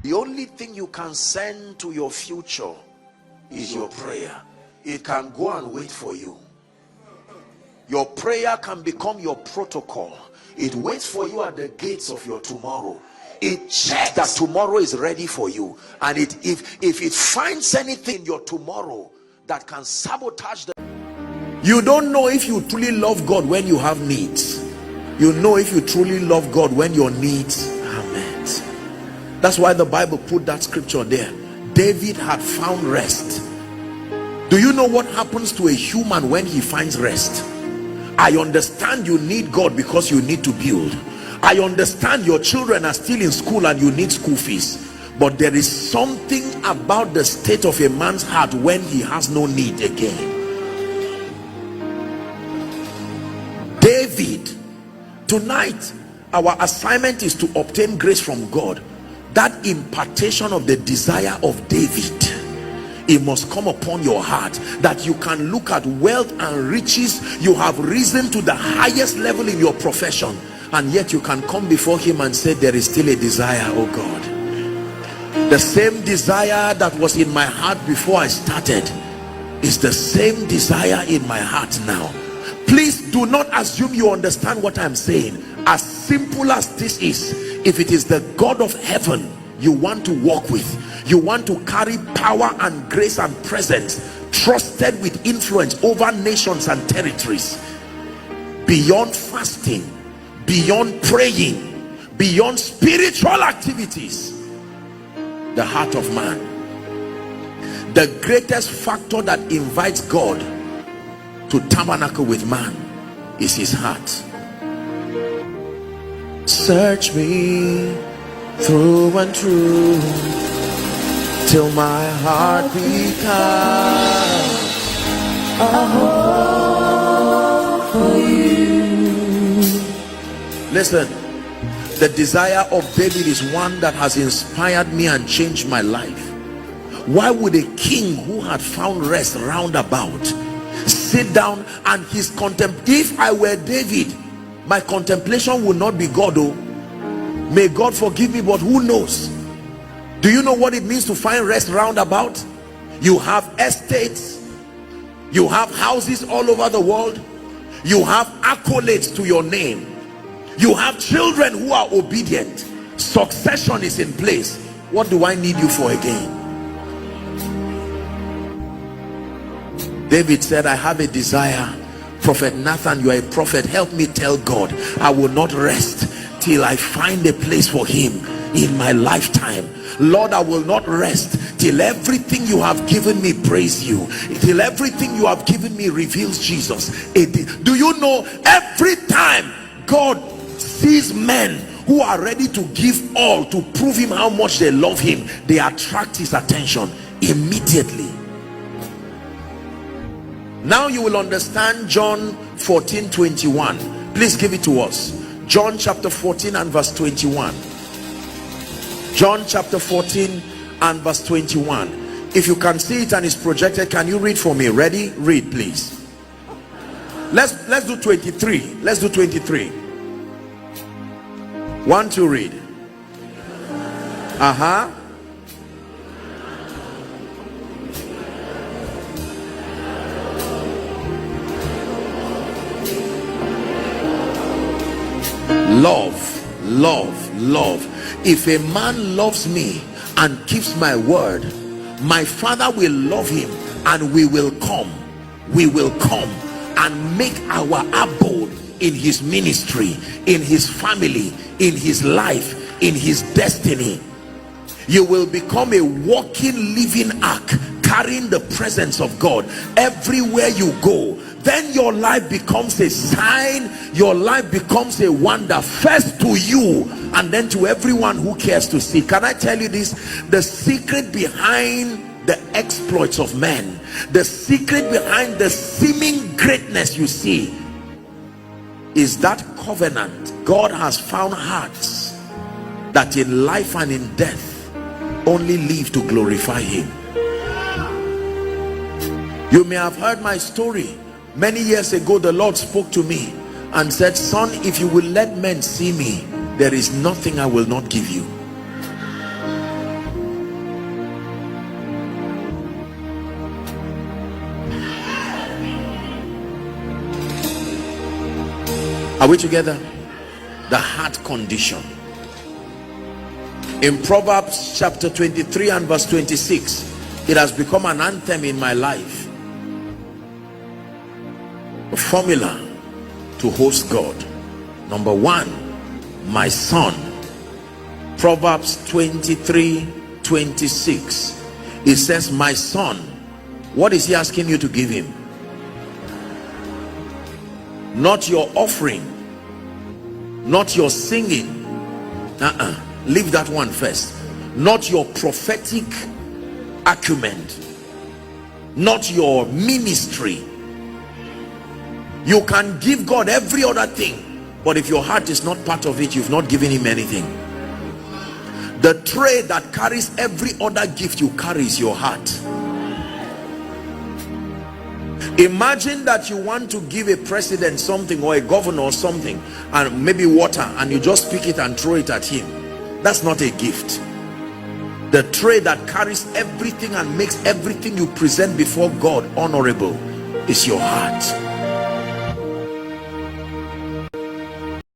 The only thing you can send to your future is your prayer. It can go and wait for you. Your prayer can become your protocol. It waits for you at the gates of your tomorrow. It checks that tomorrow is ready for you, and if it finds anything in your tomorrow that can sabotage the... You don't know if you truly love God when you have needs. You know if you truly love God when your needs are met. That's why the Bible put that scripture there. David had found rest. Do you know what happens to a human when he finds rest? I understand you need God because you need to build. I understand your children are still in school and you need school fees. But there is something about the state of a man's heart when he has no need again. David, tonight our assignment is to obtain grace from God. That impartation of the desire of David, it must come upon your heart, that you can look at wealth and riches. You have risen to the highest level in your profession, and yet you can come before him and say, there is still a desire, oh God. The same desire that was in my heart before I started is the same desire in my heart now. Please do not assume you understand what I'm saying. As simple as this is, if it is the God of heaven you want to walk with, you want to carry power and grace and presence, trusted with influence over nations and territories, beyond fasting, beyond praying, beyond spiritual activities, the heart of man, the greatest factor that invites God to tabernacle with man, is his heart. Search me through and through till my heart becomes a home for you. Listen, the desire of David is one that has inspired me and changed my life. Why would a king who had found rest roundabout sit down and his if I were David, my contemplation would not be God, oh, may God forgive me, but who knows? Do you know what it means to find rest roundabout? You have estates, you have houses all over the world, you have accolades to your name, you have children who are obedient, succession is in place. What do I need you for again? David said, I have a desire. Prophet Nathan, you are a prophet, help me tell God I will not rest till I find a place for him in my lifetime. Lord, I will not rest till everything you have given me praise you, till everything you have given me reveals Jesus. Do you know, every time God sees men who are ready to give all to prove him how much they love him, they attract his attention immediately. Now you will understand John 14:21. Please give it to us. John chapter 14 and verse 21. John chapter 14 and verse 21. If you can see it and it's projected, can you read for me? Ready? Read, please. Let's do 23. Let's do 23. 1, 2, read. Love. If a man loves me and keeps my word, my Father will love him, and we will come and make our abode in his ministry, in his family, in his life, in his destiny. You will become a walking, living ark, carrying the presence of God everywhere you go. Then your life becomes a sign, your life becomes a wonder, first to you and then to everyone who cares to see. Can I tell you this? The secret behind the exploits of men, the secret behind the seeming greatness you see, is that covenant. God has found hearts that in life and in death only live to glorify him. You may have heard my story. Many years ago, the Lord spoke to me and said, son, if you will let men see me, there is nothing I will not give you. Are we together? The heart condition. In Proverbs chapter 23 and verse 26, it has become an anthem in my life, a formula to host God. Number one, my son. Proverbs 23:26, it says, my son. What is he asking you to give him? Not your offering, not your singing, leave that one first. Not your prophetic acumen, not your ministry. You can give God every other thing, but if your heart is not part of it, you've not given him anything. The tray that carries every other gift you carry is your heart. Imagine that you want to give a president something, or a governor or something, and maybe water, and you just pick it and throw it at him. That's not a gift. The tray that carries everything and makes everything you present before God honorable is your heart.